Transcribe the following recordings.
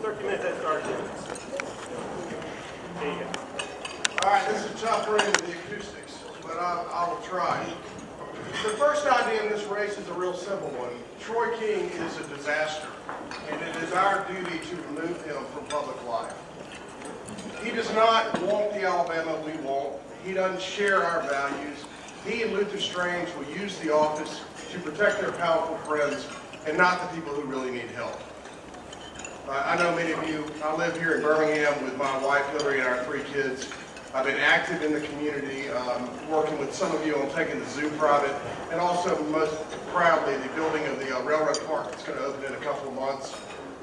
30 minutes head start. There you go. All right, this is tougher into the acoustics, but I will try. The first idea in this race is a real simple one. Troy King is a disaster, and it is our duty to remove him from public life. He does not want the Alabama we want. He doesn't share our values. He and Luther Strange will use the office to protect their powerful friends and not the people who really need help. I know many of you, I live here in Birmingham with my wife Hillary and our 3 kids. I've been active in the community, working with some of you on taking the zoo private, and also most proudly the building of the railroad park that's going to open in a couple of months.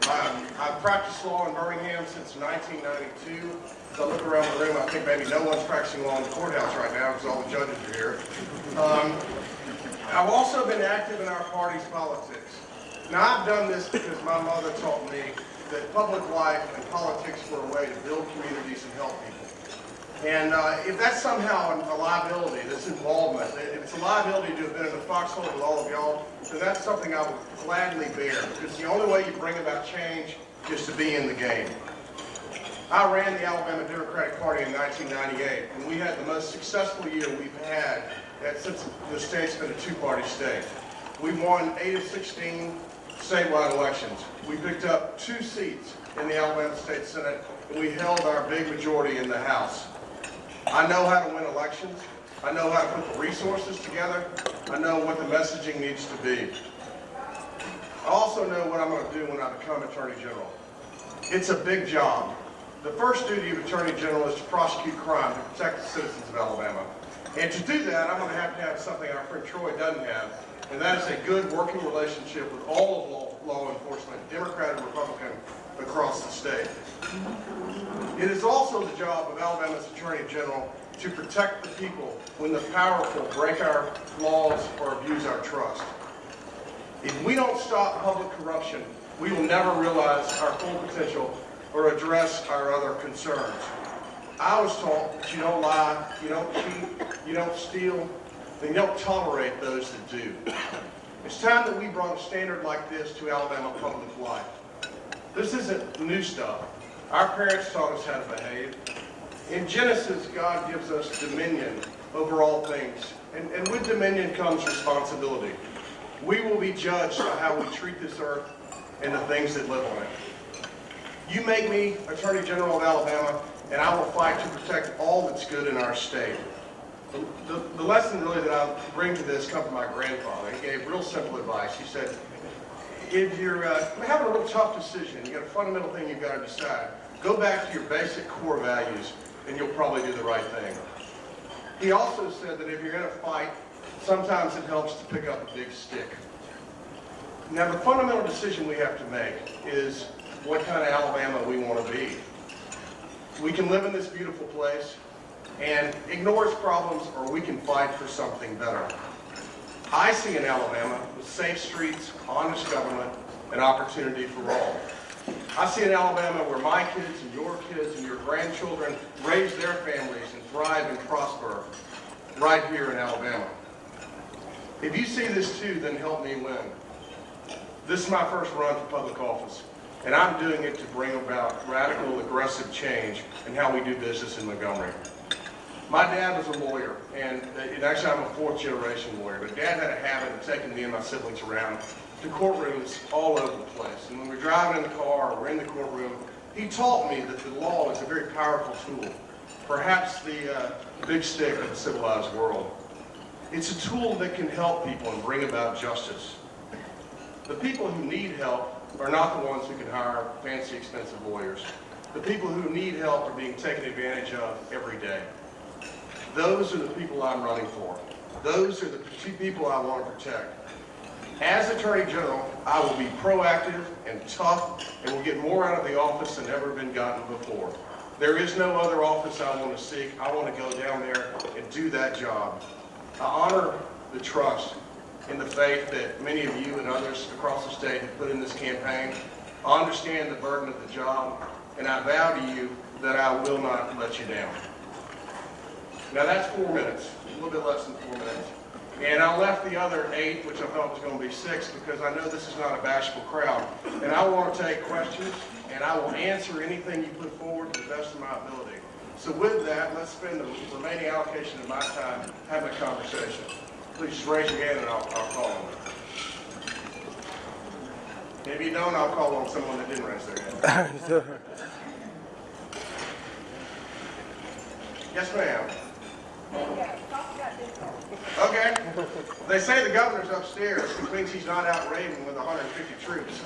I've practiced law in Birmingham since 1992. As I look around the room, I think maybe no one's practicing law in the courthouse right now because all the judges are here. I've also been active in our party's politics. Now, I've done this because my mother taught me that public life and politics were a way to build communities and help people. And if that's somehow a liability, this involvement, if it's a liability to have been in the foxhole with all of y'all, then that's something I would gladly bear, because the only way you bring about change is to be in the game. I ran the Alabama Democratic Party in 1998, and we had the most successful year we've had since the state's been a 2-party state. We won 8 of 16 statewide elections. We picked up 2 seats in the Alabama State Senate, and we held our big majority in the House. I know how to win elections. I know how to put the resources together. I know what the messaging needs to be. I also know what I'm going to do when I become Attorney General. It's a big job. The first duty of Attorney General is to prosecute crime, to protect the citizens of Alabama. And to do that, I'm going to have something our friend Troy doesn't have, and that is a good working relationship with all of law enforcement, Democrat and Republican, across the state. It is also the job of Alabama's Attorney General to protect the people when the powerful break our laws or abuse our trust. If we don't stop public corruption, we will never realize our full potential or address our other concerns. I was taught that you don't lie, you don't cheat, you don't steal, and you don't tolerate those that do. It's time that we brought a standard like this to Alabama public life. This isn't new stuff. Our parents taught us how to behave. In Genesis, God gives us dominion over all things. And with dominion comes responsibility. We will be judged by how we treat this earth and the things that live on it. You make me Attorney General of Alabama, and I will fight to protect all that's good in our state. The lesson really that I bring to this comes from my grandfather. He gave real simple advice. He said, if you're having a real tough decision, you got a fundamental thing you've got to decide, go back to your basic core values and you'll probably do the right thing. He also said that if you're in a fight, sometimes it helps to pick up a big stick. Now the fundamental decision we have to make is what kind of Alabama we want to be. We can live in this beautiful place and ignore its problems, or we can fight for something better. I see an Alabama with safe streets, honest government, and opportunity for all. I see an Alabama where my kids and your grandchildren raise their families and thrive and prosper right here in Alabama. If you see this too, then help me win. This is my first run for public office, and I'm doing it to bring about radical, aggressive change in how we do business in Montgomery. My dad was a lawyer, and actually I'm a 4th-generation lawyer, but Dad had a habit of taking me and my siblings around to courtrooms all over the place. And when we're driving in the car or we're in the courtroom, he taught me that the law is a very powerful tool, perhaps the big stick of the civilized world. It's a tool that can help people and bring about justice. The people who need help are not the ones who can hire fancy, expensive lawyers. The people who need help are being taken advantage of every day. Those are the people I'm running for. Those are the people I want to protect. As Attorney General, I will be proactive and tough and will get more out of the office than ever been gotten before. There is no other office I want to seek. I want to go down there and do that job. I honor the trust and the faith that many of you and others across the state have put in this campaign. I understand the burden of the job, and I vow to you that I will not let you down. Now that's 4 minutes, a little bit less than 4 minutes. And I left the other 8, which I thought was going to be 6, because I know this is not a bashful crowd. And I want to take questions, and I will answer anything you put forward to the best of my ability. So with that, let's spend the remaining allocation of my time having a conversation. Please just raise your hand and I'll call on you. Maybe you don't, I'll call on someone that didn't raise their hand. Yes, ma'am. Okay. They say the governor's upstairs, which means he's not out raiding with 150 troops.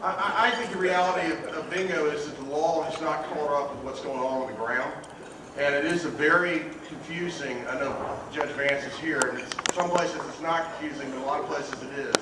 I think the reality of bingo is that the law has not caught up with what's going on the ground. And it is a very confusing, I know Judge Vance is here, and some places it's not confusing, but a lot of places it is.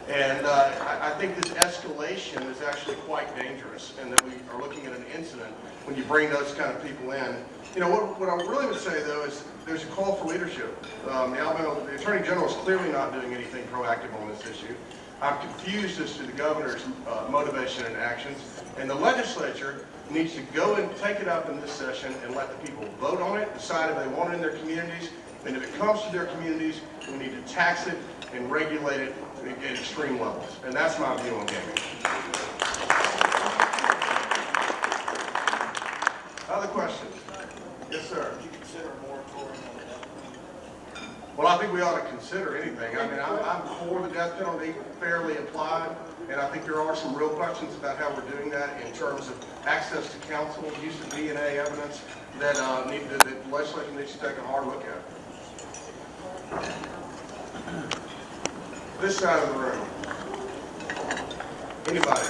And I think this escalation is actually quite dangerous, and that we are looking at an incident when you bring those kind of people in. You know, what I really would say, though, is there's a call for leadership. The Attorney General is clearly not doing anything proactive on this issue. I'm confused as to the governor's motivation and actions, and the legislature needs to go and take it up in this session and let the people vote on it, decide if they want it in their communities, and if it comes to their communities, we need to tax it and regulate it at extreme levels. And that's my view on gaming. Other questions? Yes, sir. Would you consider a moratorium on the death penalty? Well, I think we ought to consider anything. I mean, I'm for the death penalty fairly applied, and I think there are some real questions about how we're doing that in terms of access to counsel, use of DNA evidence that the legislature needs to take a hard look at. This side of the room. Anybody?